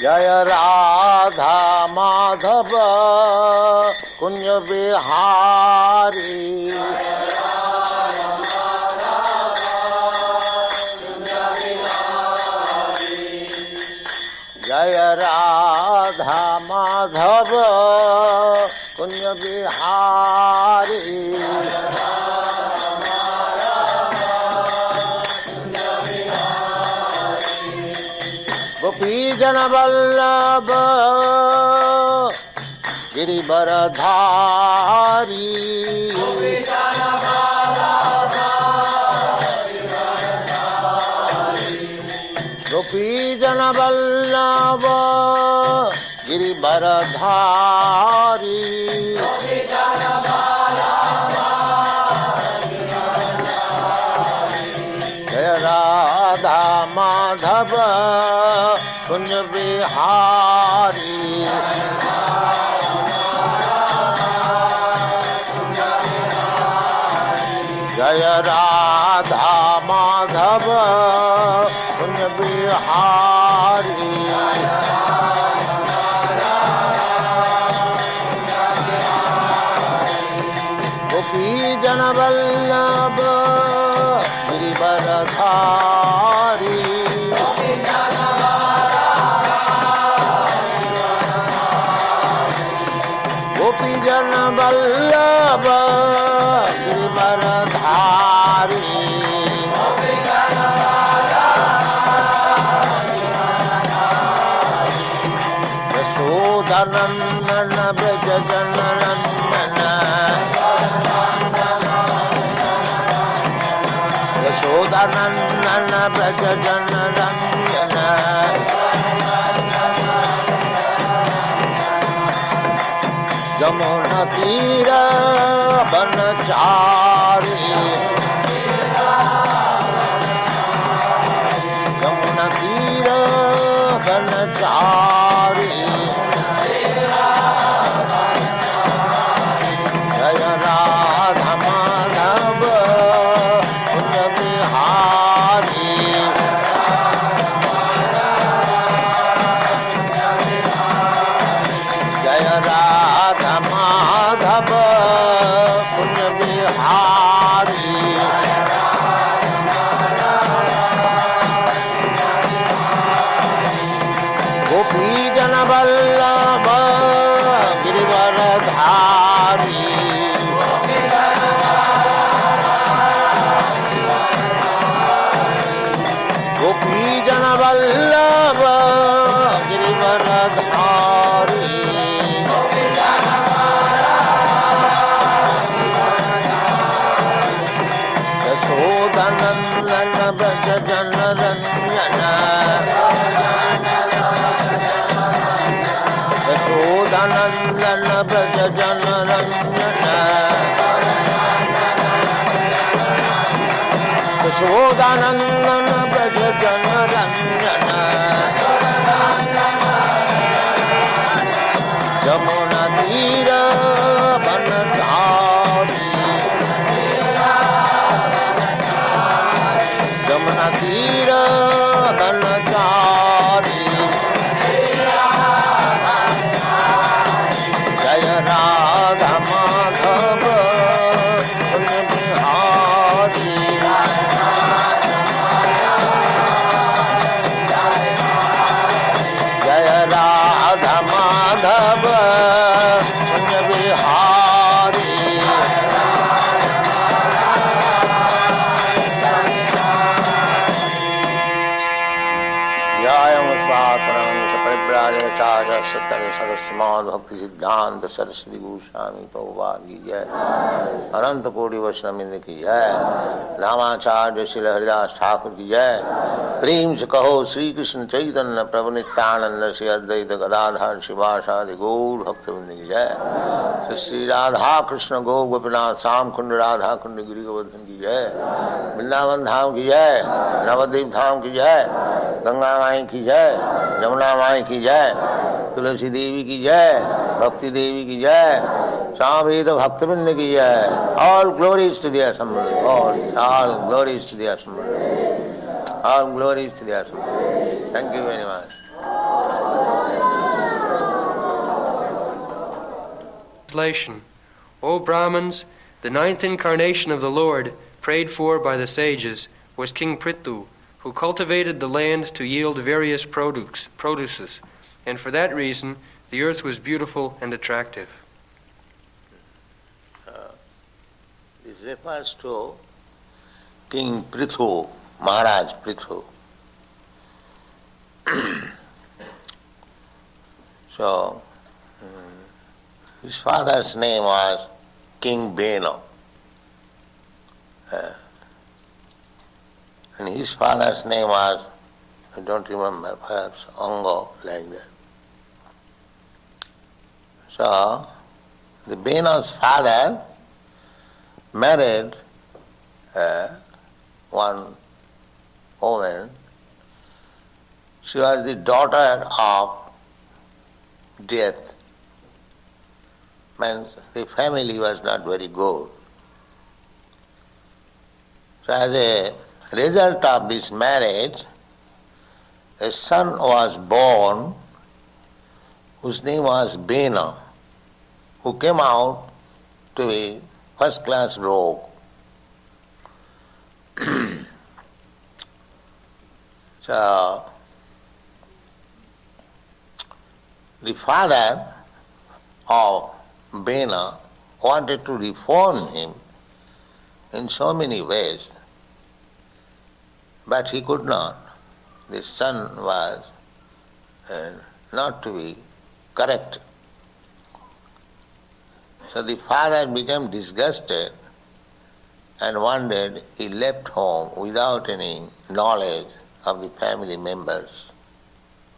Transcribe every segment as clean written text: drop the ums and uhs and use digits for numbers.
जय राधा माधव कुंज बिहारी जय राधा माधव कुंज बिहारी गोपी जन वल्लभ गिरिवरधारी गोपी जन वल्लभ गिरिवरधारी जय राधा माधव कुंज बिहारी जय राधा माधव कुंज बिहारी गोपी जन वल्लभ गिरिवरधारी गोपी जन वल्लभ गिरिवरधारी यशोदानंदन ब्रज जन नंदन यशोदानंदन ब्रज जन नंदन यमुना तीर बनचारी यमुना तीर बनचारी जय राधा माधव कुंज बिहारी जय राधा माधव कुंज बिहारी गोपी जन वल्लभ गिरिवरधारी गोपी जन वल्लभ गिरिवरधारी यशोदानंदन ब्रज जन रंजन यशोदानंदन ब्रज जन रंजन यशोदानंदन ब्रज जन रंजन यमुना तीर बनचारी यमुना तीर बनचारी जय राधा माधव कुंज बिहारी जय राधा माधव कुंज बिहारी सदस्यमान भक्ति सिद्धांत सरस्वती गोस्वामी प्रभुपाद की जय अनंत कोटि वैष्णववृंद की जय रामाचार्य श्री हरिदास ठाकुर की जय प्रेम से कहो श्री कृष्ण चैतन्य प्रभु नित्यानंद श्री अद्वैत गदाधर शिवासादि गौर भक्तवृंद की जय श्री राधा कृष्ण गो गोपीनाथ श्याम कुंड राधा कुंड गिरि गोवर्धन की जय वृंदावन धाम की जय नवद्वीप धाम की जय गंगा माई की जय यमुना माई की जय तुलसी देवी की जय भक्ति देवी की जय सावेद भक्तवृंद की जय all glories to the assembly all glories to the assembly all glories to the assembly thank you very much Translation. O Brahmins, the ninth incarnation of the Lord, prayed for by the sages, was King Prithu, who cultivated the land to yield various produces, and for that reason the earth was beautiful and attractive. This refers to King Prithu, Maharaj Prithu. So, his father's name was King Beno. And his father's name was, I don't remember, perhaps Ongo, like that. So, the Beno's father married one woman. She was the daughter of death. Means the family was not very good. So as a result of this marriage, a son was born whose name was Bena, who came out to be first-class rogue. So, the father of Bena wanted to reform him in so many ways, but he could not. The son was not to be correct. So the father became disgusted, and one day he left home without any knowledge of the family members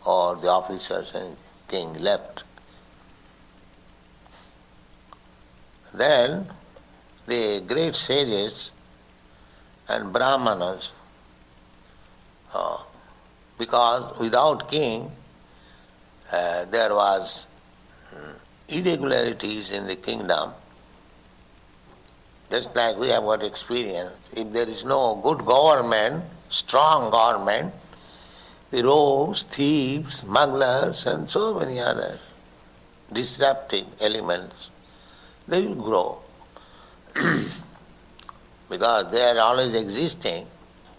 or the officers, and king left. Then the great sages and brahmanas, because without king there was irregularities in the kingdom, just like we have got experience. If there is no good government, strong government, the rogues, thieves, smugglers and so many other disruptive elements, they will grow. Because they are always existing,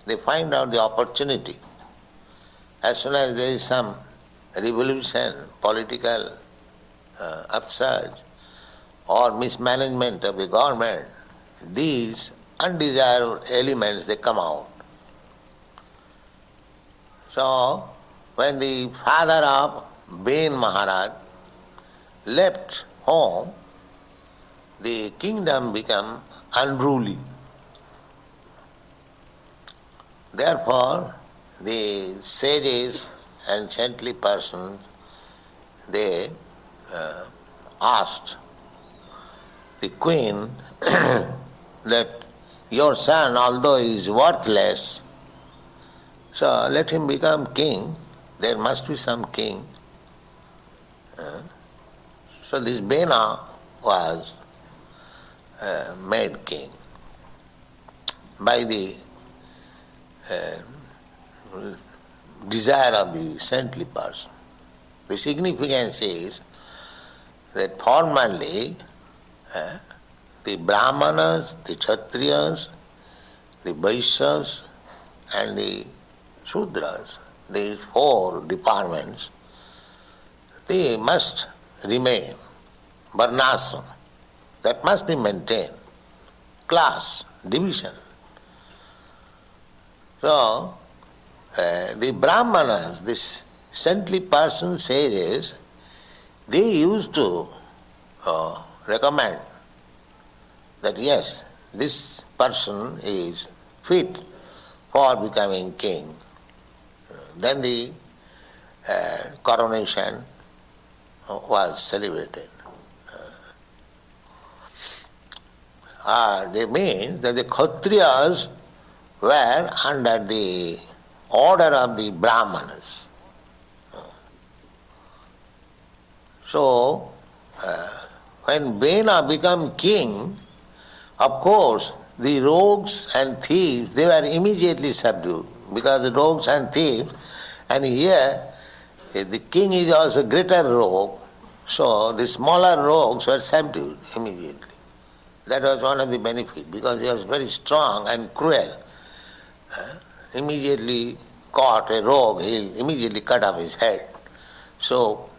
they find out the opportunity. As soon as there is some revolution, political upsurge or mismanagement of the government, these undesirable elements, they come out. So, when the father of Ben Maharaj left home, the kingdom became unruly. Therefore, the sages and saintly persons, they asked the queen that your son, although he is worthless, so let him become king. There must be some king. So this Bena was made king by the desire of the saintly person. The significance is that formerly the Brahmanas, the Kshatriyas, the Vaishyas and the Shudras, these four departments, they must remain. Varnasam, that must be maintained. Class, division. So, the Brahmanas, this saintly person sages, they used to recommend that yes, this person is fit for becoming king. Then the coronation was celebrated. They mean that the Kshatriyas were under the order of the Brahmanas. So, when Bena became king, of course, the rogues and thieves, they were immediately subdued, because the rogues and thieves, and here the king is also greater rogue, So the smaller rogues were subdued immediately. That was one of the benefits, because he was very strong and cruel. Immediately caught a rogue, he'll immediately cut off his head. So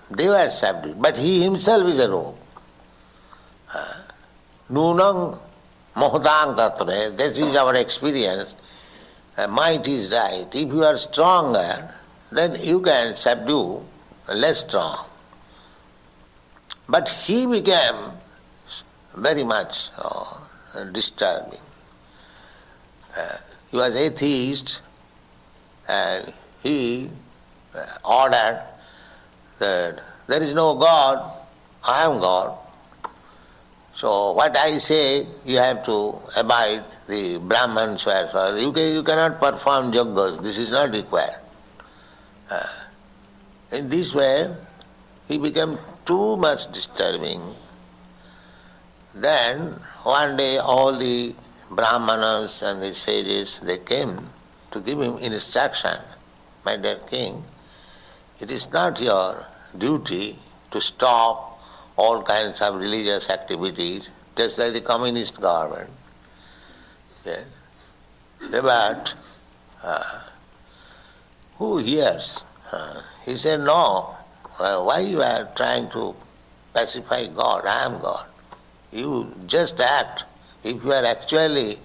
they were subdued. But he himself is a rogue. Nunang mohdang tatre, this is our experience. Might is right. If you are stronger, then you can subdue less strong. But he became very much disturbing. He was atheist, and he ordered that there is no God, I am God. So what I say, you have to abide the Brahman swear. You cannot perform yogas, this is not required. In this way, he became too much disturbing. Then one day all the Brahmanas and the sages, they came to give him instruction. My dear king, it is not your duty to stop all kinds of religious activities, just like the communist government. Yes. But who hears? He said, no, why you are trying to pacify God? I am God. You just act. If you are actually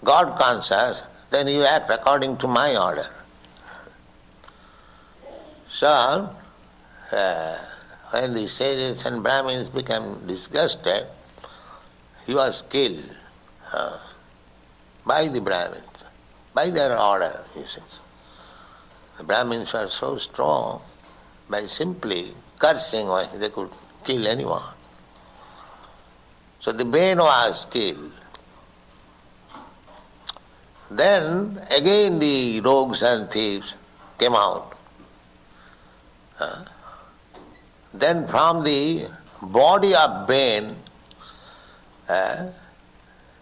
God conscious, then you act according to my order. So, when the sages and Brahmins became disgusted, he was killed by the Brahmins, by their order, he says. The Brahmins were so strong, by simply cursing, they could kill anyone. So the Bain was killed. Then again the rogues and thieves came out. Then from the body of Bain,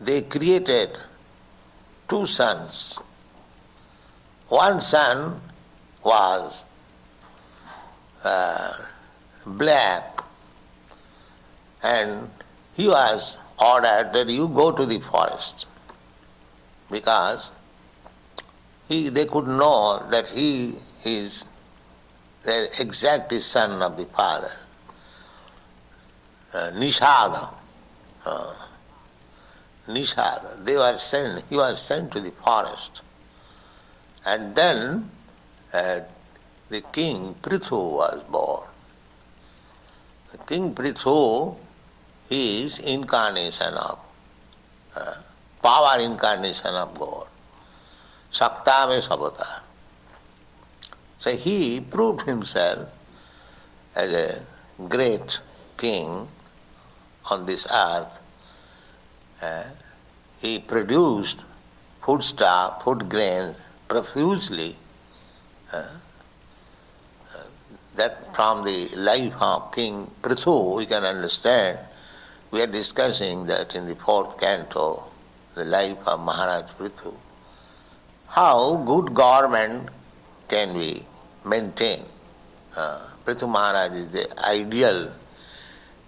they created two sons. One son was black, and he was ordered that you go to the forest, because they could know that he is the exact son of the father. Nishada. Nishada. He was sent to the forest. And then the king Prithu was born. The king Prithu is incarnation of, power incarnation of God. Saktave Sabata. So he proved himself as a great king on this earth. He produced foodstuff, food grains profusely. That from the life of King Prithu we can understand. We are discussing that in the 4th canto, the life of Maharaj Prithu. How good government can we maintain? Prithu Maharaj is the ideal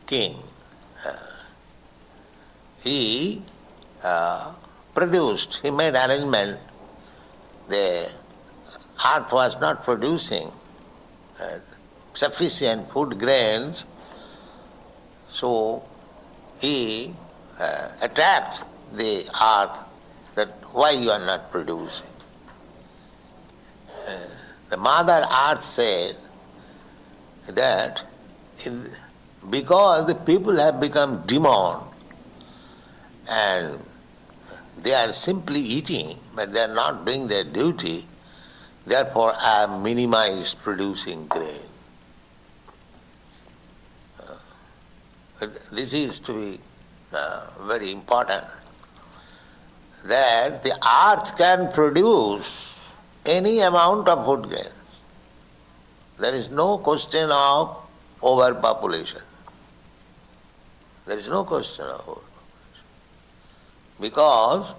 king. He produced, he made arrangement, the earth was not producing sufficient food grains, so he attacked the earth that why you are not producing. The Mother Earth said that because the people have become demon and they are simply eating, but they are not doing their duty, therefore I have minimized producing grain. This is to be very important, that the earth can produce any amount of food grains. There is no question of overpopulation. There is no question of overpopulation. Because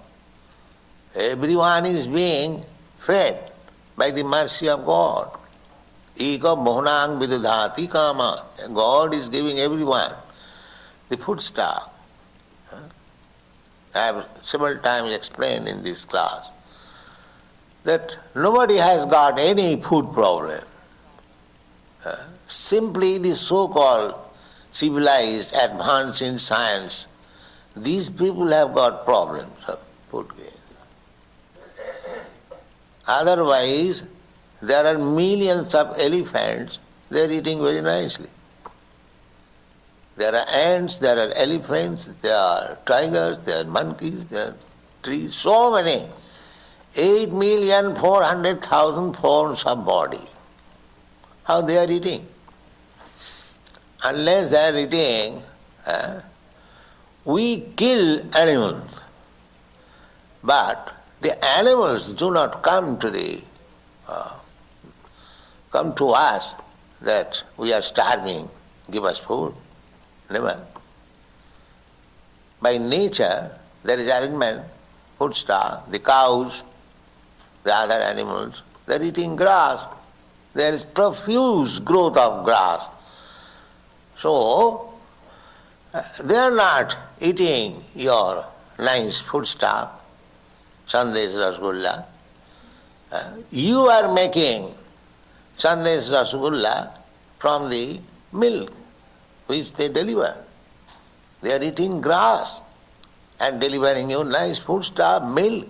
everyone is being fed by the mercy of God. Eka mohunang vidudhati kama. God is giving everyone the foodstuff. I have several times explained in this class that nobody has got any food problem. Simply the so-called civilized, advanced in science, these people have got problems of food grains. Otherwise, there are millions of elephants, they are eating very nicely. There are ants, there are elephants, there are tigers, there are monkeys, there are trees, so many. 8,400,000 forms of body. How they are eating? Unless they are eating, we kill animals. But the animals do not come to us that we are starving, give us food. Never. By nature, there is arrangement, foodstuff, the cows, the other animals, they are eating grass. There is profuse growth of grass. So, they are not eating your nice foodstuff, sandesh rasgulla. You are making sandesh rasgulla from the milk which they deliver. They are eating grass and delivering you nice foodstuff, milk.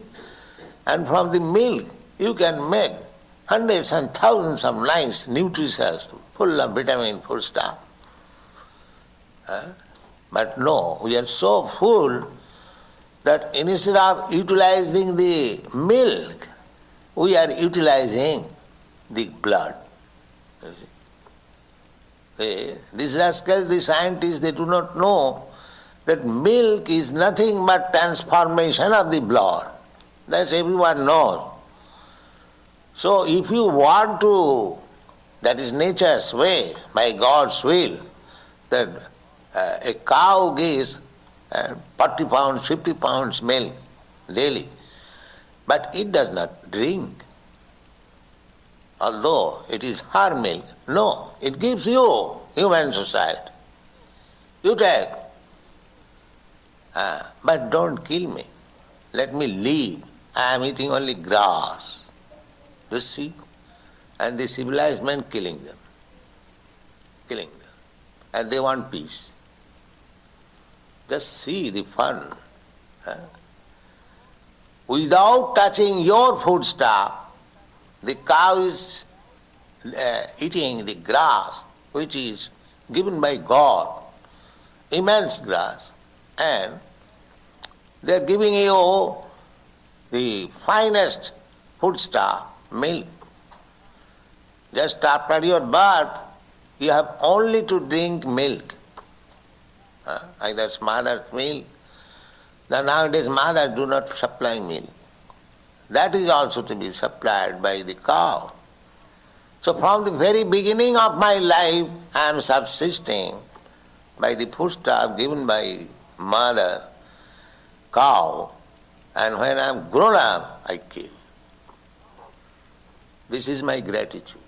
And from the milk you can make hundreds and thousands of nice, nutritious, full of vitamin foodstuff. But no, we are so full that instead of utilizing the milk, we are utilizing the blood. You see? These rascals, the scientists, they do not know that milk is nothing but transformation of the blood. That's everyone knows. So if you want to, that is nature's way, by God's will, that a cow gives 40 pounds, 50 pounds milk daily, but it does not drink. Although it is her milk, no, it gives you, human society. You take, but don't kill me. Let me live. I am eating only grass. You see? And the civilized men killing them. And they want peace. Just see the fun. Without touching your foodstuff, the cow is eating the grass which is given by God, immense grass, and they are giving you the finest foodstuff, milk. Just after your birth, you have only to drink milk. Either mother's milk. Now nowadays mothers do not supply milk. That is also to be supplied by the cow. So from the very beginning of my life, I am subsisting by the foodstuff given by mother, cow, and when I am grown up, I kill. This is my gratitude.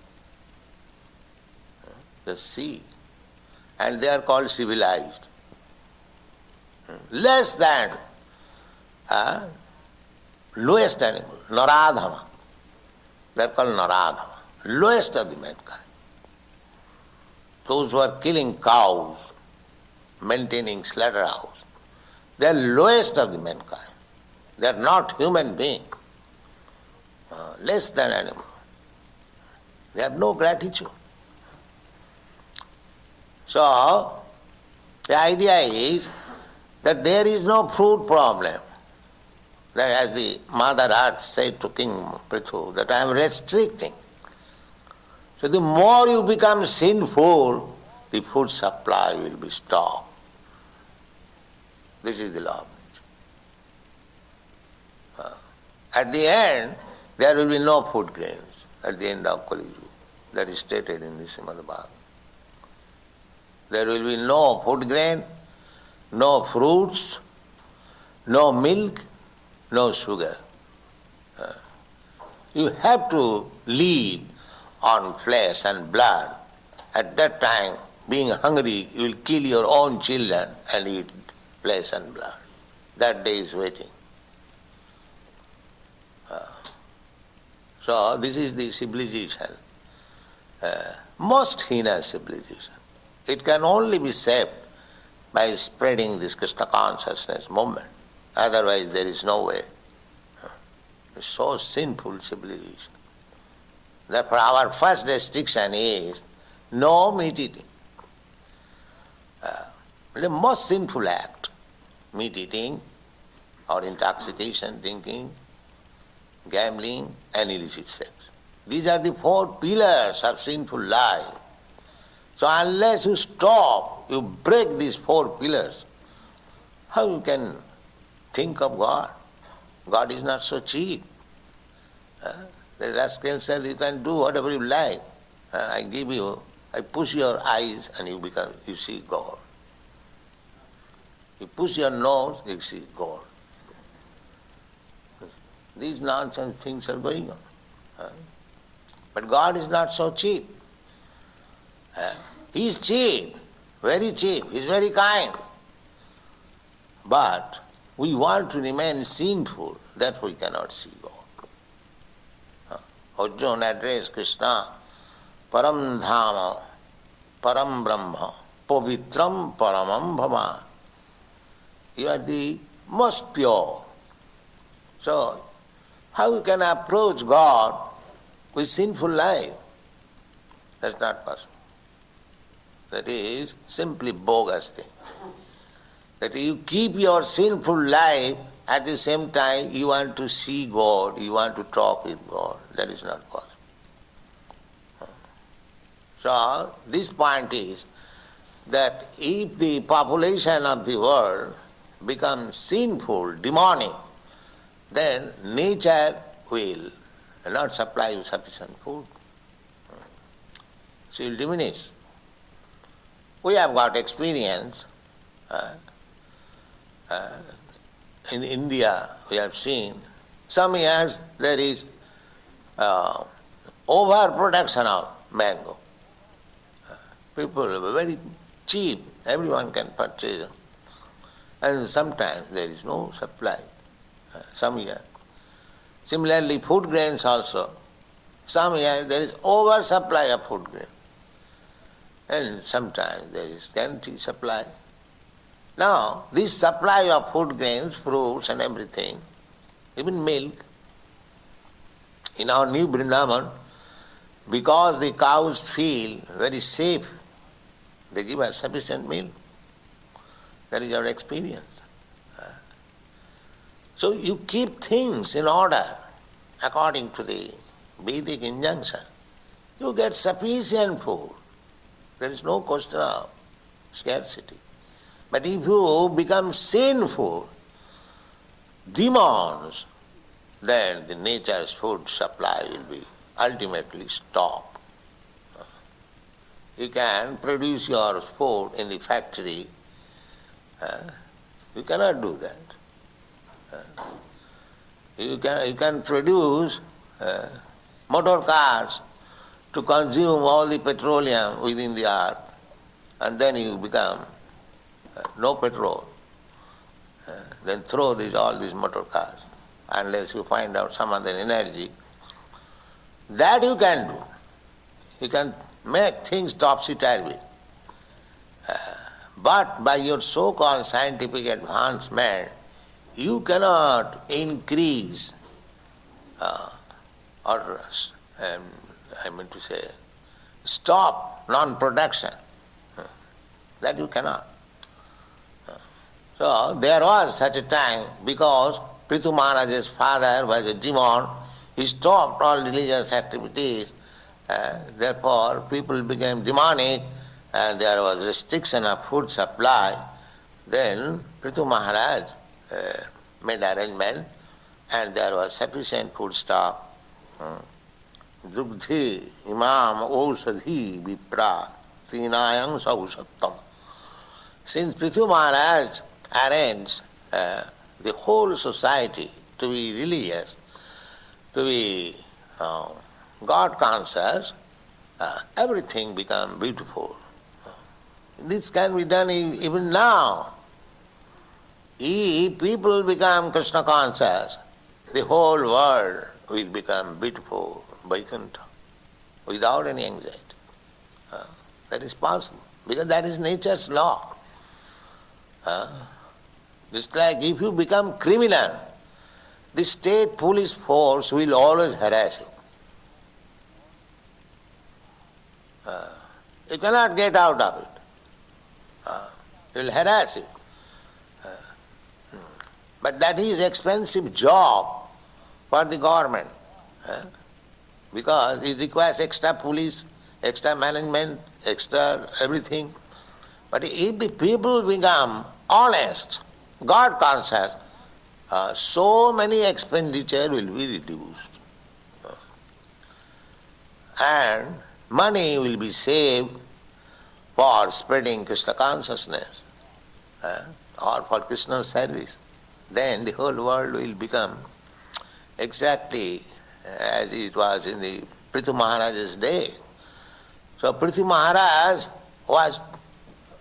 Just see. And they are called civilized. Less than lowest animal, Naradhama. They are called Naradhama. Lowest of the mankind. Those who are killing cows, maintaining slaughterhouse, they are lowest of the mankind. They are not human beings. Less than animal. They have no gratitude. So, the idea is that there is no food problem. That as the Mother Earth said to King Prithu, that I am restricting. So the more you become sinful, the food supply will be stopped. This is the law of nature. At the end, there will be no food grains at the end of Kali Yuga. That is stated in the Srimad Bhagavatam. There will be no food grain, no fruits, no milk, no sugar. You have to live on flesh and blood. At that time, being hungry, you will kill your own children and eat flesh and blood. That day is waiting. So this is the civilization, most heinous civilization. It can only be saved by spreading this Krishna consciousness movement. Otherwise there is no way. It's so sinful civilization. Therefore our first restriction is no meat eating. The most sinful act, meat eating or intoxication, drinking, gambling and illicit sex. These are the 4 pillars of sinful life. So unless you stop, you break these 4 pillars, how you can think of God? God is not so cheap. The rascal says you can do whatever you like. I give you, I push your eyes and you see God. You push your nose, you see God. These nonsense things are going on. But God is not so cheap. He is cheap, very cheap. He is very kind. But we want to remain sinful, that we cannot see God. Arjuna addressed Krishna, Param Dhama, Param Brahma, Pavitram Paramam Bhava. You are the most pure. So, how you can approach God with sinful life? That's not possible. That is simply bogus thing. That you keep your sinful life, at the same time you want to see God, you want to talk with God. That is not possible. So, this point is that if the population of the world becomes sinful, demonic, then nature will not supply you sufficient food. She will diminish. We have got experience. In India, we have seen some years there is overproduction of mango. People are very cheap, everyone can purchase them. And sometimes there is no supply. Some years. Similarly, food grains also. Some years there is oversupply of food grain. And sometimes there is scanty supply. Now, this supply of food grains, fruits and everything, even milk, in our new Vrindavan, because the cows feel very safe, they give us sufficient milk. That is our experience. So you keep things in order according to the Vedic injunction. You get sufficient food. There is no question of scarcity. But if you become sinful, demons, then the nature's food supply will be ultimately stopped. You can produce your food in the factory. You cannot do that. You can produce motor cars to consume all the petroleum within the earth, and then you become no petrol. Then throw all these motor cars, unless you find out some other energy. That you can do. You can make things topsy-turvy. But by your so-called scientific advancement, you cannot increase stop non-production. That you cannot. So there was such a time, because Prithu Maharaj's father was a demon, he stopped all religious activities, therefore people became demonic and there was restriction of food supply. Then Prithu Maharaj made arrangement and there was sufficient food stock. Dugdhi imam osadhi vipra tinayang sausattam. Since Prithu Maharaj arranged the whole society to be religious, to be God conscious, everything become beautiful. This can be done even now. If people become Krishna conscious, the whole world will become beautiful, Vaikuntha, without any anxiety. That is possible, because that is nature's law. Just like if you become criminal, the state police force will always harass you. You cannot get out of it. It will harass you. But that is expensive job for the government, because it requires extra police, extra management, extra everything. But if the people become honest, God conscious, so many expenditure will be reduced. And money will be saved for spreading Krishna consciousness or for Krishna's service. Then the whole world will become exactly as it was in the Prithu Maharaj's day. So Prithu Maharaj was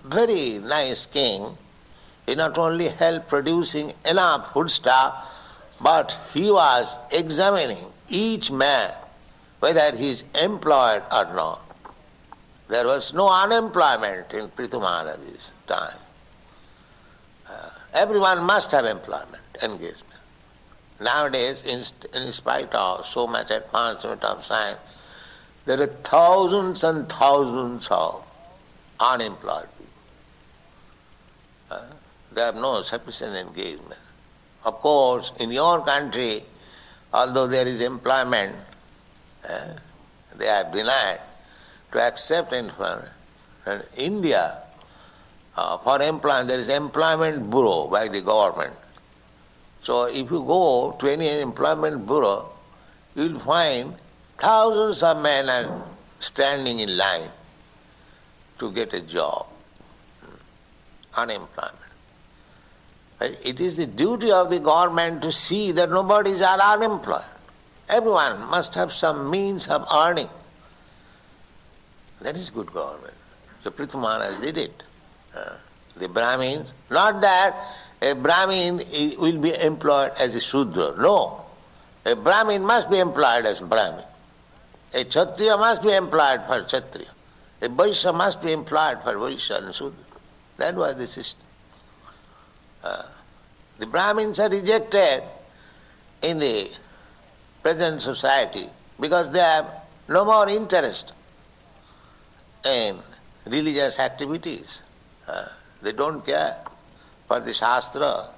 very nice king. He not only helped producing enough foodstuff, but he was examining each man whether he is employed or not. There was no unemployment in Prithu Maharaj's time. Everyone must have employment, engagement. Nowadays, in spite of so much advancement of science, there are thousands and thousands of unemployed people. They have no sufficient engagement. Of course, in your country, although there is employment, they are denied to accept employment. In India, for employment, there is employment bureau by the government. So if you go to any employment bureau, you will find thousands of men are standing in line to get a job. Unemployment. But it is the duty of the government to see that nobody is unemployed. Everyone must have some means of earning. That is good government. So Prithu Maharaj did it. The Brahmins, not that a Brahmin will be employed as a Shudra. No. A Brahmin must be employed as Brahmin. A Kshatriya must be employed for Kshatriya. A Vaishya must be employed for Vaishya and Shudra. That was the system. The Brahmins are rejected in the present society because they have no more interest in religious activities. They don't care for the Shastra,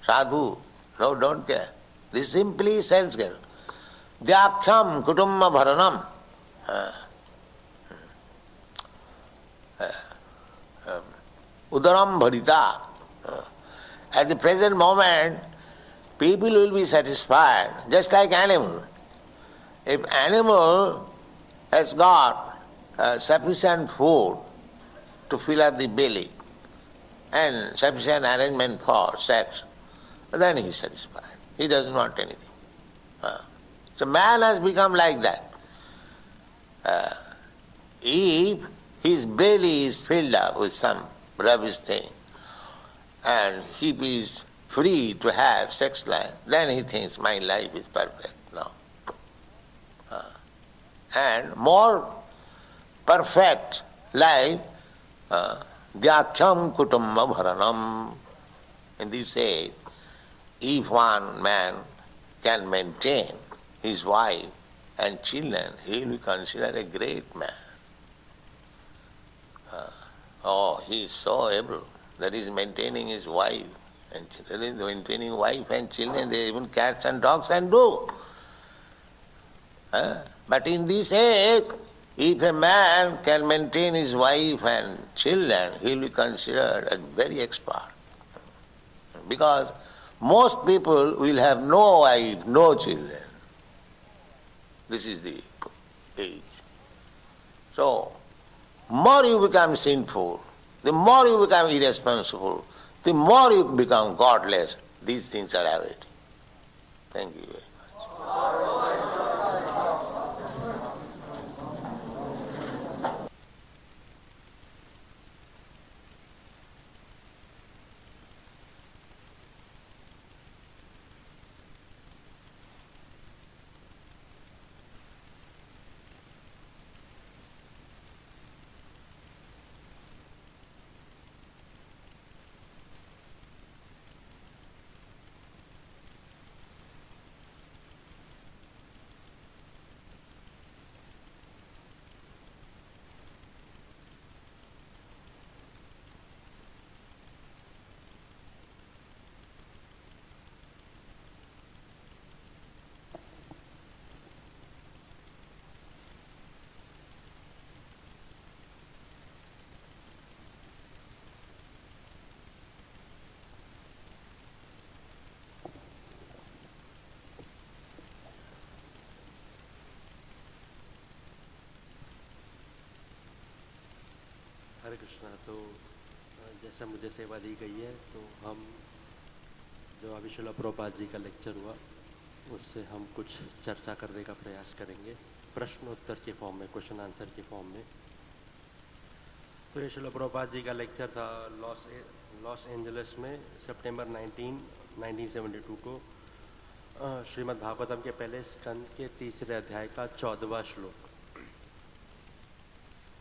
Sadhu. No, don't care. They simply sense care. Dhyakhyam kutumma bharanam. Udaram bharita. At the present moment, people will be satisfied, just like animal. If animal has got sufficient food to fill up the belly and sufficient arrangement for sex, then he is satisfied. He doesn't want anything. So man has become like that. If his belly is filled up with some rubbish thing, and he is free to have sex life, then he thinks my life is perfect now. And more perfect life, Dhyakhyam kutumma bharanam. In this age, if one man can maintain his wife and children, he will be considered a great man. He is so able. That is maintaining his wife and children. Maintaining wife and children, they even cats and dogs can do. But in this age, if a man can maintain his wife and children, he will be considered a very expert. Because most people will have no wife, no children. This is the age. So, more you become sinful, the more you become irresponsible, the more you become godless. These things are avoided. Thank you very much. प्रश्न है। तो जैसे मुझे सेवा दी गई है तो हम जो अभी श्रील प्रभुपाद जी का लेक्चर हुआ उससे हम कुछ चर्चा करने का प्रयास करेंगे प्रश्न उत्तर के फॉर्म में, क्वेश्चन आंसर के फॉर्म में। तो ये श्रील प्रभुपाद जी का लेक्चर था लॉस एंजलिस में सितंबर 1972 को श्रीमद् भागवतम के पहले स्कंद के तीसरे अध्याय का 14वां श्लोक।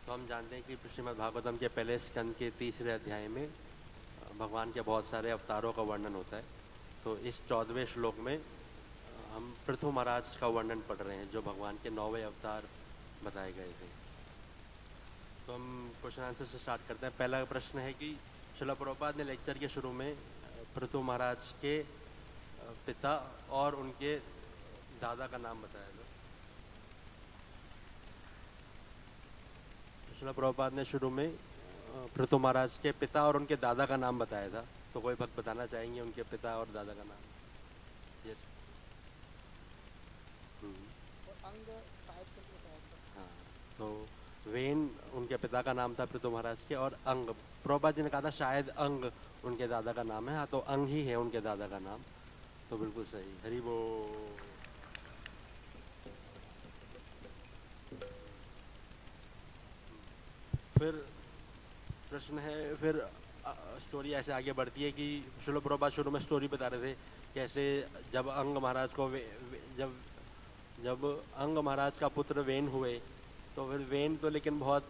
तो हम जानते हैं कि श्रीमद् भागवतम के पहले स्कंद के तीसरे अध्याय में भगवान के बहुत सारे अवतारों का वर्णन होता है। तो इस 14वें श्लोक में हम पृथु महाराज का वर्णन पढ़ रहे हैं जो भगवान के 9वें अवतार बताए गए थे। तो हम क्वेश्चन आंसर से स्टार्ट करते हैं। पहला प्रश्न है कि श्रील प्रभुपाद ने लेक्चर के शुरू में पृथु महाराज के पिता और उनके दादा का नाम बताया था। श्रील प्रभुपाद ने शुरू में पृथु महाराज के पिता और उनके दादा का नाम बताया था। तो कोई भक्त बताना चाहेंगे उनके पिता और दादा का नाम? यस। अंग शायद करके बताया था। हाँ, तो वेन उनके पिता का नाम था पृथु महाराज के, और अंग प्रभुपाद जी ने कहा था शायद अंग उनके दादा का नाम है। हाँ, तो अंग ही है उनके दादा का नाम। तो बिल्कुल सही। हरि बोल। फिर प्रश्न है, फिर स्टोरी ऐसे आगे बढ़ती है कि श्रील प्रभुपाद शुरू में स्टोरी बता रहे थे कैसे जब अंग महाराज को जब अंग महाराज का पुत्र वेन हुए तो फिर वेन तो लेकिन बहुत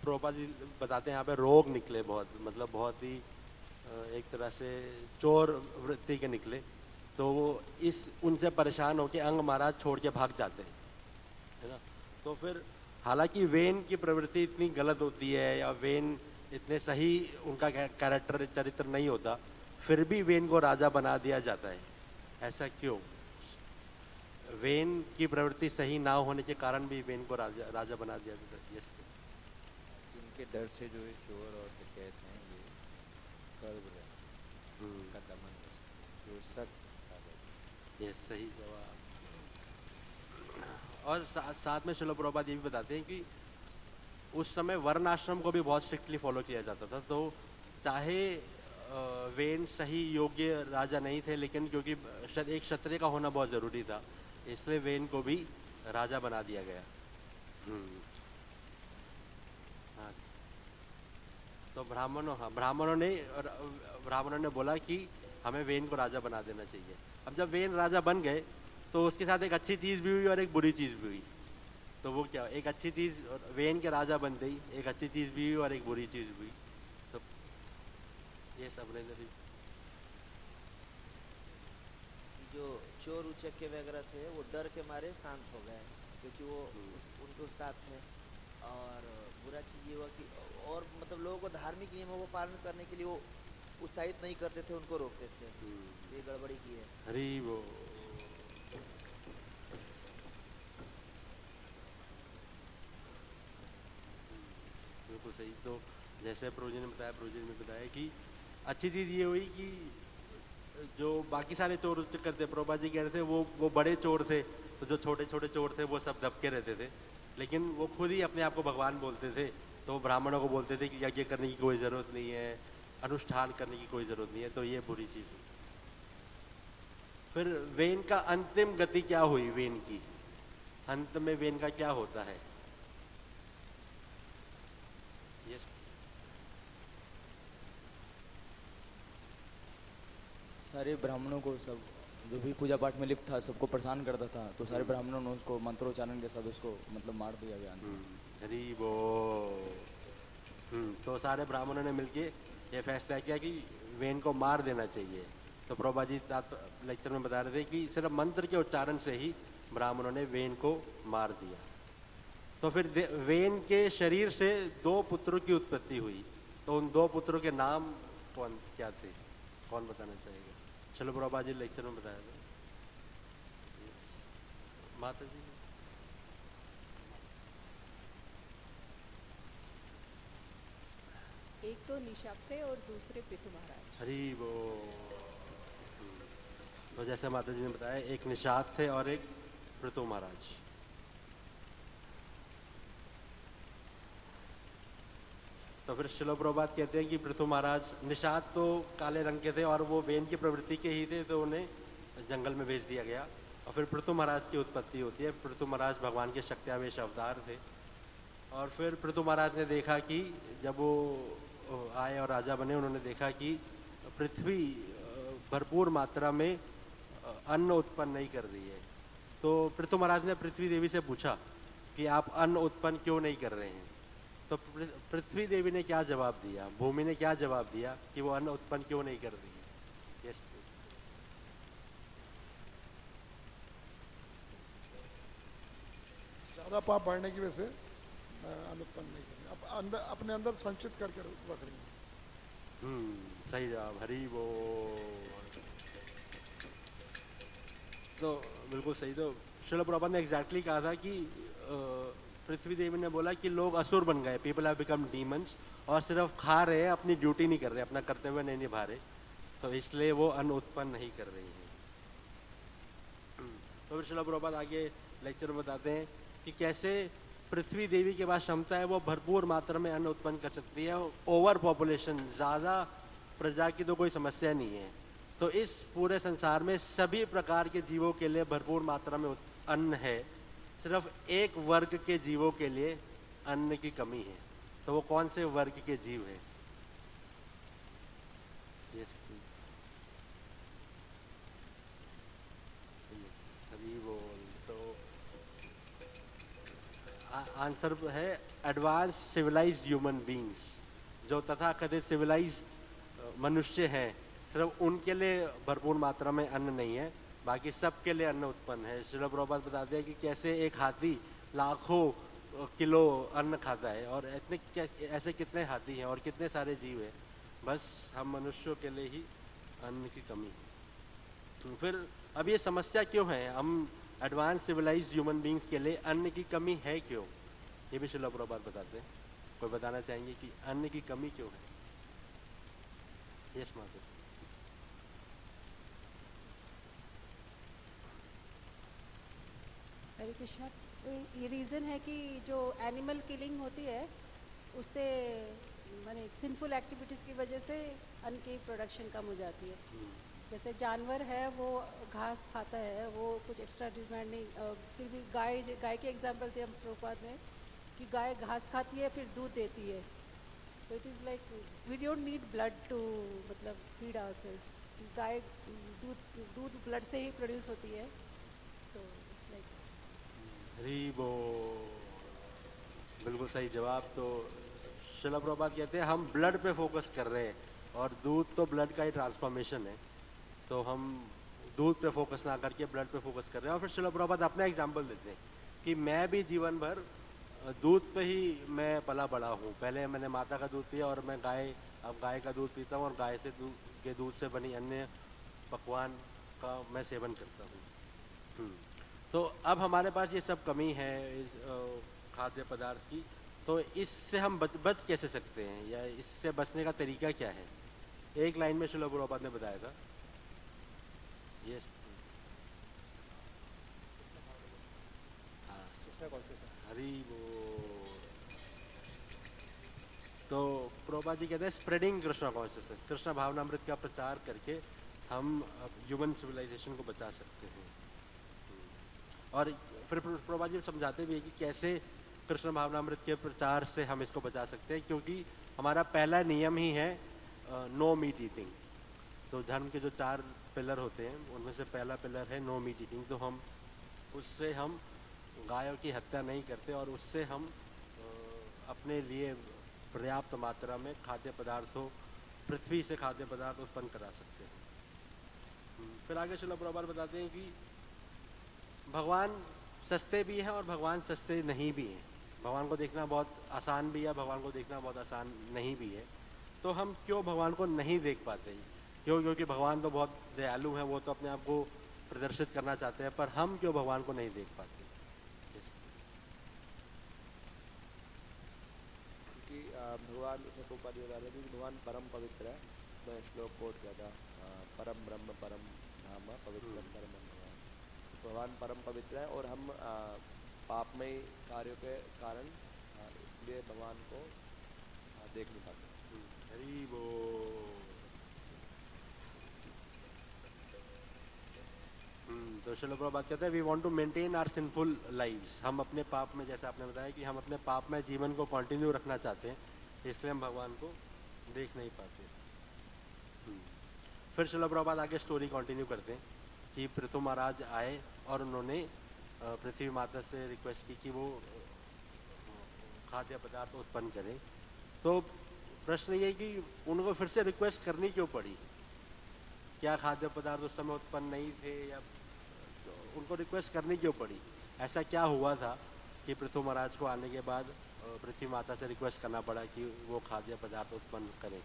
प्रभुपाद जी बताते हैं यहाँ पे रोग निकले, बहुत मतलब बहुत ही एक तरह से चोर वृत्ति के निकले। तो वो उनसे परेशान होकर अंग महाराज छोड़ के भाग जाते हैं, है ना। तो फिर हालांकि वेन की प्रवृत्ति इतनी गलत होती है या वेन इतने सही उनका कैरेक्टर चरित्र नहीं होता, फिर भी वेन को राजा बना दिया जाता है। ऐसा क्यों? वेन की प्रवृत्ति सही ना होने के कारण भी वेन को राजा बना दिया जाता है। यस। इनके डर से जो ये चोर और डकैत हैं ये कर रहे हैं का दमन जो सख्त। ये सही जवाब। और साथ में श्रील प्रभुपाद ये भी बताते हैं कि उस समय वर्ण आश्रम को भी बहुत स्ट्रिक्टली फॉलो किया जाता था। तो चाहे वेन सही योग्य राजा नहीं थे, लेकिन क्योंकि एक क्षत्रिय का होना बहुत जरूरी था, इसलिए वेन को भी राजा बना दिया गया। हाँ, तो ब्राह्मणों ने बोला कि हमें वेन को राजा बना देना चाहिए। अब जब वेन राजा बन गए तो उसके साथ एक अच्छी चीज भी हुई और एक बुरी चीज भी हुई। तो वो क्या, एक अच्छी चीज वेन के राजा बनते ही एक अच्छी चीज भी हुई और एक बुरी चीज भी हुई। तो ये सब जो चोर उचक्के वगैरह थे वो डर के मारे शांत हो गए क्योंकि वो उनके उस्ताद थे। और बुरा चीज़ ये हुआ कि और मतलब लोगों को धार्मिक नियमों को पालन करने के लिए वो उत्साहित नहीं करते थे, उनको रोकते थे। ये गड़बड़ी की है। हरी वो बिल्कुल सही। तो जैसे प्रभु जी ने बताया कि अच्छी चीज ये हुई कि जो बाकी सारे चोर उचक्कर थे, प्रभुपाद जी कह रहे थे वो बड़े चोर थे, तो जो छोटे छोटे चोर थे वो सब दबके रहते थे, लेकिन वो खुद ही अपने आप को भगवान बोलते थे। तो ब्राह्मणों को बोलते थे कि यज्ञ करने की कोई जरूरत नहीं है, अनुष्ठान करने की कोई जरूरत नहीं है। तो ये बुरी चीज हुई। फिर वेन का अंतिम गति क्या हुई? वेन की अंत में वेन का क्या होता है? यस। सारे ब्राह्मणों को, सब जो भी पूजा पाठ में लिप्त था सबको परेशान करता था, तो सारे ब्राह्मणों ने उसको मंत्रोच्चारण के साथ उसको मतलब मार दिया गया। हरी बोल। तो सारे ब्राह्मणों ने मिलके ये फैसला किया कि वेन को मार देना चाहिए। तो प्रभुपाद जी लेक्चर में बता रहे थे कि सिर्फ मंत्र के उच्चारण से ही ब्राह्मणों ने वेन को मार दिया। तो फिर वेन के शरीर से 2 पुत्रों की उत्पत्ति हुई। तो उन 2 पुत्रों के नाम क्या थे? कौन बताना चाहेगा? चलो प्रभुपाद जी लेक्चर में बताया था। माता जी। एक तो निशाप थे और दूसरे पृथु महाराज। हरी वो। तो जैसे माता जी ने बताया, एक निषाद थे और एक पृथु महाराज। तो फिर शिला प्रभुपाद कहते हैं कि पृथु महाराज निषाद तो काले रंग के थे और वो वेन की प्रवृत्ति के ही थे, तो उन्हें जंगल में भेज दिया गया। और फिर पृथु महाराज की उत्पत्ति होती है। पृथु महाराज भगवान के शक्त्यावेश अवतार थे। और फिर पृथु महाराज ने देखा कि जब वो आए और राजा बने, उन्होंने देखा कि पृथ्वी भरपूर मात्रा में अन्न उत्पन्न नहीं कर रही है। तो पृथु महाराज ने पृथ्वी देवी से पूछा कि आप अन्न उत्पन्न क्यों नहीं कर रहे हैं। तो पृथ्वी देवी ने क्या जवाब दिया, भूमि ने क्या जवाब दिया कि वो अन्न उत्पन्न क्यों नहीं कर रही है। यस, ज़्यादा पाप बढ़ने की वजह से अन्न उत्पन्न नहीं करनी, अब अंदर अपने अंदर संचित करके रख रही है। सही जवाब, हरी वो। तो बिल्कुल सही। तो श्रील प्रभुपाद ने एग्जैक्टली कहा था कि पृथ्वी देवी ने बोला कि लोग असुर बन गए, पीपल हैव बिकम डीमंस, और सिर्फ खा रहे हैं, अपनी ड्यूटी नहीं कर रहे, अपना कर्तव्य नहीं निभा रहे, तो इसलिए वो अन्न उत्पन्न नहीं कर रही है। तो फिर श्रील प्रभुपाद आगे लेक्चर में बताते हैं कि कैसे पृथ्वी देवी के पास क्षमता है, वो भरपूर मात्रा में अन्न उत्पन्न कर सकती है। ओवर पॉपुलेशन, ज़्यादा प्रजा की तो कोई समस्या नहीं है। तो इस पूरे संसार में सभी प्रकार के जीवों के लिए भरपूर मात्रा में अन्न है, सिर्फ एक वर्ग के जीवों के लिए अन्न की कमी है। तो वो कौन से वर्ग के जीव है? सभी बोल। तो आंसर है एडवांस सिविलाइज्ड ह्यूमन बींग्स, जो तथाकथित सिविलाइज्ड मनुष्य हैं, सिर्फ उनके लिए भरपूर मात्रा में अन्न नहीं है, बाकी सबके लिए अन्न उत्पन्न है। श्रील प्रभुपाद बताते हैं कि कैसे एक हाथी लाखों किलो अन्न खाता है, और इतने ऐसे कितने हाथी हैं और कितने सारे जीव हैं, बस हम मनुष्यों के लिए ही अन्न की कमी है। तो फिर अब ये समस्या क्यों है, हम एडवांस सिविलाइज्ड ह्यूमन बींग्स के लिए अन्न की कमी है क्यों, ये भी श्रील प्रभुपाद बताते हैं। कोई बताना चाहेंगे कि अन्न की कमी क्यों है? यस माता। हरे कृष्णा, ये रीज़न है कि जो एनिमल किलिंग होती है उससे माने सिंफुल एक्टिविटीज़ की वजह से अन्न की प्रोडक्शन कम हो जाती है। जैसे जानवर है वो घास खाता है, वो कुछ एक्स्ट्रा डिमांड नहीं, फिर भी गाय के एग्जांपल दिया प्रभुपाद ने कि गाय घास खाती है फिर दूध देती है। तो it is like we don't need blood to मतलब फीड आवरसेल्व्स। गाय दूध ब्लड से ही प्रोड्यूस होती है। तो इट्स लाइक हरी बोल, बिल्कुल सही जवाब। तो श्रील प्रभुपाद कहते हैं हम ब्लड पे फोकस कर रहे हैं, और दूध तो ब्लड का ही ट्रांसफॉर्मेशन है, तो हम दूध पे फोकस ना करके ब्लड पे फोकस कर रहे हैं। और फिर श्रील प्रभुपाद अपना एग्जांपल देते हैं कि मैं भी जीवन भर दूध पे ही मैं पला बड़ा हूँ। पहले मैंने माता का दूध पिया, और मैं अब गाय का दूध पीता हूँ, और गाय से दूध से बनी अन्य पकवान का मैं सेवन करता हूँ। तो अब हमारे पास ये सब कमी है इस खाद्य पदार्थ की, तो इससे हम बच कैसे सकते हैं, या इससे बचने का तरीका क्या है? एक लाइन में श्रील प्रभुपाद ने बताया था। यस, हरी बोल। तो प्रभुपाद जी कहते हैं स्प्रेडिंग कृष्णा कॉन्शियसनेस, कृष्ण भावनामृत का प्रचार करके हम ह्यूमन सिविलाइजेशन को बचा सकते हैं। और फिर प्रभुपाद जी समझाते भी है कि कैसे कृष्ण भावनामृत के प्रचार से हम इसको बचा सकते हैं, क्योंकि हमारा पहला नियम ही है नो मीट ईटिंग। तो धर्म के जो 4 पिलर होते हैं उनमें से पहला पिलर है नो मीट ईटिंग। तो हम उससे हम गायों की हत्या नहीं करते, और उससे हम अपने लिए पर्याप्त मात्रा में खाद्य पदार्थों, पृथ्वी से खाद्य पदार्थ उत्पन्न करा सकते हैं। फिर आगे श्रील प्रभुपाद बताते हैं कि भगवान सस्ते भी हैं और भगवान सस्ते नहीं भी हैं। भगवान को देखना बहुत आसान भी है, भगवान को देखना बहुत आसान नहीं भी है। तो हम क्यों भगवान को नहीं देख पाते? क्योंकि भगवान तो बहुत दयालु हैं, वो तो अपने आप को प्रदर्शित करना चाहते हैं, पर हम क्यों भगवान को नहीं देख पाते? क्योंकि भगवान प्रभुपाद बता रहे थे कि भगवान परम पवित्र है। मैं श्लोक कोट किया था, परम ब्रह्म परम धाम पवित्र परम भगवान। भगवान परम पवित्र है, और हम पापमय कार्यों के कारण इसलिए भगवान को देख नहीं पाते। हरी वो तो श्रील प्रभुपाद कहते हैं we want to maintain our sinful lives. हम अपने पाप में, जैसे आपने बताया कि हम अपने पाप में जीवन को कंटिन्यू रखना चाहते हैं, इसलिए हम भगवान को देख नहीं पाते। फिर श्रील प्रभुपाद आगे स्टोरी कंटिन्यू करते हैं कि पृथु महाराज आए और उन्होंने पृथ्वी माता से रिक्वेस्ट की कि वो खाद्य पदार्थ उत्पन्न करें। तो प्रश्न ये कि उनको फिर से रिक्वेस्ट करनी क्यों पड़ी? क्या खाद्य पदार्थ उस समय उत्पन्न नहीं थे, या उनको रिक्वेस्ट करनी क्यों पड़ी? ऐसा क्या हुआ था कि पृथु महाराज को आने के बाद पृथ्वी माता से रिक्वेस्ट करना पड़ा कि वो खाद्य पदार्थ उत्पन्न करें?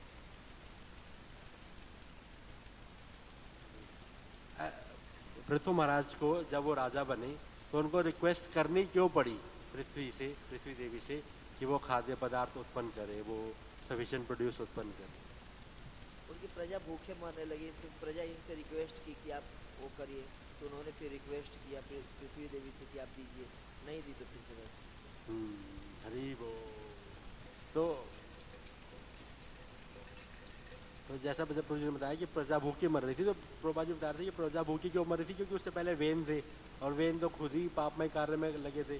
पृथु महाराज को जब वो राजा बने तो उनको रिक्वेस्ट करनी क्यों पड़ी पृथ्वी देवी से कि वो खाद्य पदार्थ उत्पन्न करे, वो सफिशिएंट प्रोड्यूस उत्पन्न करे? उनकी प्रजा भूखे मरने लगी, तो प्रजा इनसे रिक्वेस्ट की कि आप वो करिए, तो उन्होंने फिर रिक्वेस्ट किया पृथ्वी देवी से कि आप दीजिए, नहीं दी तो फिर हरी वो तो जैसा प्रभु जी ने बताया कि प्रजा भूखी मर रही थी, तो प्रभुपा जी बता रहे थे कि प्रजा भूखी क्यों मर रही थी? क्योंकि उससे पहले वेन थे और वेन तो खुद ही पापमय कार्य में लगे थे।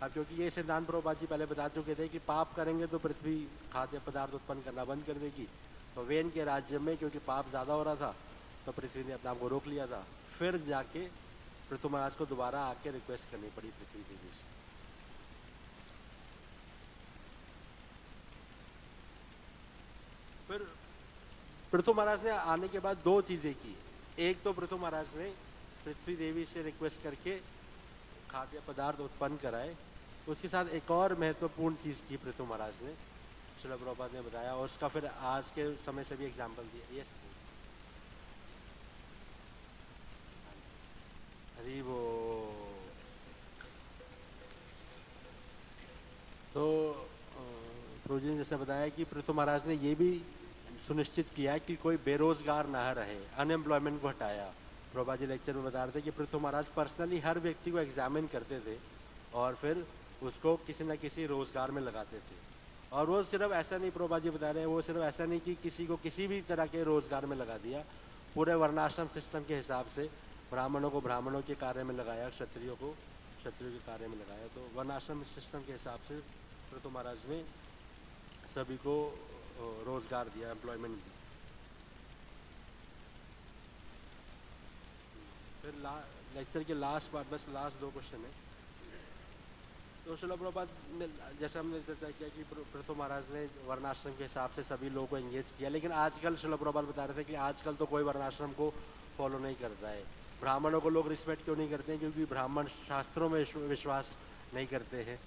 अब क्योंकि ये सिद्धांत प्रभुपा जी पहले बता चुके थे कि पाप करेंगे तो पृथ्वी खाद्य पदार्थ उत्पन्न करना बंद कर देगी। तो वेन के राज्य में क्योंकि पाप ज़्यादा हो रहा था तो पृथ्वी ने अपने आप को रोक लिया था। फिर जाके पृथु महाराज को दोबारा आके रिक्वेस्ट करनी पड़ी पृथ्वी देवी से। फिर पृथु महाराज ने आने के बाद दो चीजें की। एक तो पृथु महाराज ने पृथ्वी देवी से रिक्वेस्ट करके खाद्य पदार्थ उत्पन्न कराए। उसके साथ एक और महत्वपूर्ण चीज की पृथु महाराज ने, श्रील प्रभुपाद ने बताया, और उसका फिर आज के समय से भी एग्जाम्पल दिया। यस हरी वो तो प्रभु जी ने जैसे बताया कि पृथु महाराज ने ये भी सुनिश्चित किया कि कोई बेरोजगार ना रहे, अनएम्प्लॉयमेंट को हटाया। प्रभुपाद जी लेक्चर में बता रहे थे कि पृथु महाराज पर्सनली हर व्यक्ति को एग्जामिन करते थे और फिर उसको किसी न किसी रोजगार में लगाते थे। और वो सिर्फ ऐसा नहीं, प्रभुपाद जी बता रहे हैं, वो सिर्फ ऐसा नहीं कि किसी को किसी भी तरह के रोजगार में लगा दिया, पूरे वर्णाश्रम सिस्टम के हिसाब से ब्राह्मणों को ब्राह्मणों के कार्य में लगाया, क्षत्रियों को क्षत्रियों के कार्य में लगाया। तो वर्णाश्रम सिस्टम के हिसाब से पृथु महाराज ने सभी को रोजगार दिया, एम्प्लॉयमेंट दी। फिर लेक्चर के लास्ट पार्ट, बस लास्ट दो क्वेश्चन है। तो श्रील प्रभुपाद ने, जैसे हमने चर्चा किया कि पृथु महाराज ने वर्णाश्रम के हिसाब से सभी लोगों को एंगेज किया, लेकिन आजकल श्रील प्रभुपाद बता रहे थे कि आजकल तो कोई वर्णाश्रम को फॉलो नहीं करता है। ब्राह्मणों को लोग रिस्पेक्ट क्यों नहीं करते हैं? क्योंकि ब्राह्मण शास्त्रों में विश्वास नहीं करते हैं।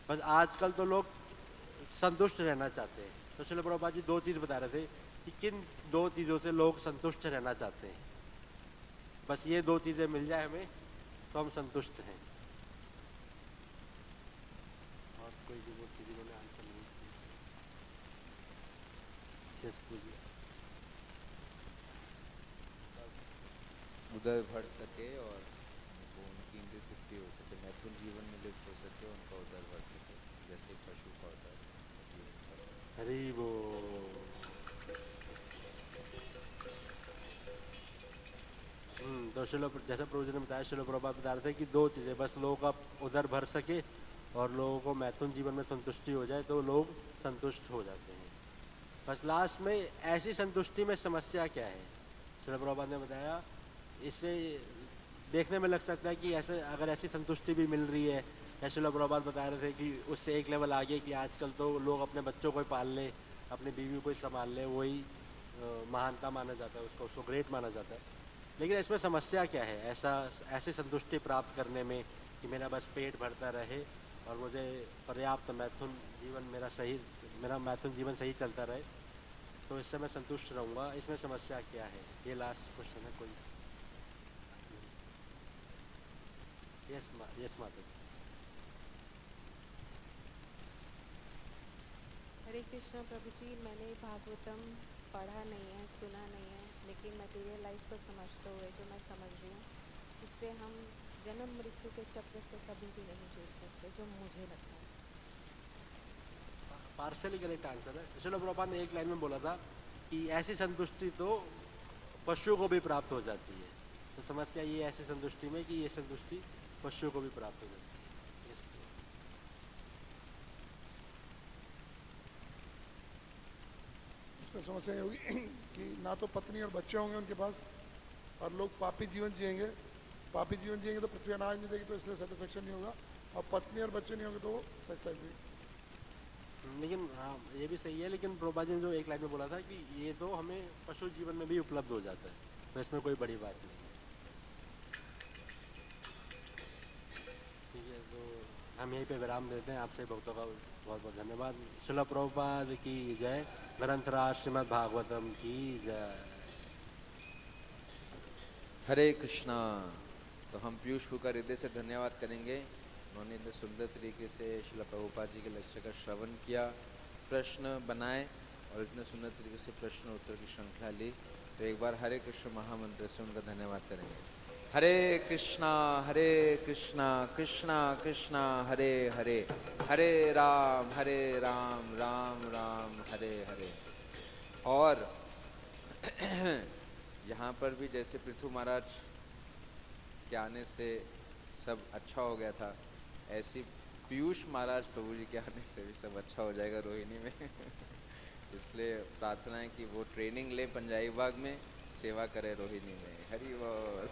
बस आजकल तो लोग संतुष्ट रहना चाहते हैं। तो श्रील प्रभुपाद जी दो चीज़ बता रहे थे कि किन दो चीज़ों से लोग संतुष्ट रहना चाहते हैं। बस ये दो चीज़ें मिल जाए हमें तो हम संतुष्ट हैं। और कोई भी वो चीज़ उन्होंने आंसर नहीं किया। उधर भर सके और वो उनकी इंद्रिय तृप्ति हो सके, मैथुन जीवन में लिप्त हो सके, उनका उधर भर सके, जैसे पशु का उधर जीवन सब। हरी वो तो जैसे प्रभु जी ने बताया, श्रील प्रभुपाद बता रहे थे कि दो चीज़ें, बस लोगों का उधर भर सके और लोगों को मैथुन जीवन में संतुष्टि हो जाए तो लोग संतुष्ट हो जाते हैं। बस लास्ट में ऐसी संतुष्टि में समस्या क्या है? श्रील प्रभुपाद ने बताया, इससे देखने में लग सकता है कि ऐसे अगर ऐसी संतुष्टि भी मिल रही है, ऐसे श्रील प्रभुपाद बता रहे थे कि उससे एक लेवल आगे कि आजकल तो लोग अपने बच्चों को ही पाल ले, अपनी बीवी को ही संभाल ले, वही महानता माना जाता है, उसको ग्रेट माना जाता है। लेकिन इसमें समस्या क्या है ऐसी संतुष्टि प्राप्त करने में कि मेरा बस पेट भरता रहे और मुझे पर्याप्त मैथुन जीवन मेरा मैथुन जीवन सही चलता रहे, तो इससे मैं संतुष्ट रहूँगा। इसमें समस्या क्या है? ये लास्ट क्वेश्चन है। कोई यस माता। हरे कृष्णा प्रभु जी, मैंने भागवतम पढ़ा नहीं है, सुना नहीं है, लेकिन मटेरियल लाइफ को समझते हुए जो मैं समझ रही हूँ, उससे हम जन्म मृत्यु के चक्र से कभी भी नहीं जुड़ सकते, जो मुझे लगता है। पार्शली करेक्ट आंसर है। श्रील प्रभुपाद ने एक लाइन में बोला था कि ऐसी संतुष्टि तो पशुओं को भी प्राप्त हो जाती है। तो समस्या ये ऐसी संतुष्टि में कि ये संतुष्टि पशुओं को भी प्राप्त हो जाती है। इसमें समस्या ये होगी कि ना तो पत्नी और बच्चे होंगे उनके पास, और लोग पापी जीवन जिएंगे। पापी जीवन जिएंगे तो पृथ्वी अनाज नहीं देगी, तो इसलिए सेटिस्फेक्शन नहीं होगा, और पत्नी और बच्चे नहीं होंगे तो सेक्स लाइफ भी। लेकिन हाँ ये भी सही है, लेकिन प्रभुपाद जी ने जो एक लाइन में बोला था कि ये तो हमें पशु जीवन में भी उपलब्ध हो जाता है, तो इसमें कोई बड़ी बात नहीं है। ठीक है, तो हम यहीं पे विराम देते हैं। आपसे भक्तों का बहुत बहुत धन्यवाद। श्रील प्रभुपाद की जय। ग्रंथराज श्रीमद् भागवतम की जय। हरे कृष्णा। तो हम पीयूष का हृदय से धन्यवाद करेंगे। उन्होंने इतने सुंदर तरीके से श्रील प्रभुपाद जी के लेक्चर का श्रवण किया, प्रश्न बनाए और इतने सुंदर तरीके से प्रश्न उत्तर की श्रृंखला ली। तो एक बार हरे कृष्ण महामंत्र से उनका धन्यवाद करेंगे। हरे कृष्णा कृष्णा कृष्णा हरे हरे, हरे राम राम राम हरे हरे। और यहाँ पर भी जैसे पृथु महाराज के आने से सब अच्छा हो गया था, ऐसी पीयूष महाराज प्रभु जी के आने से भी सब अच्छा हो जाएगा रोहिणी में। इसलिए प्रार्थना है कि वो ट्रेनिंग ले पंजाबी बाग में, सेवा करे रोहिणी में। हरि बोल।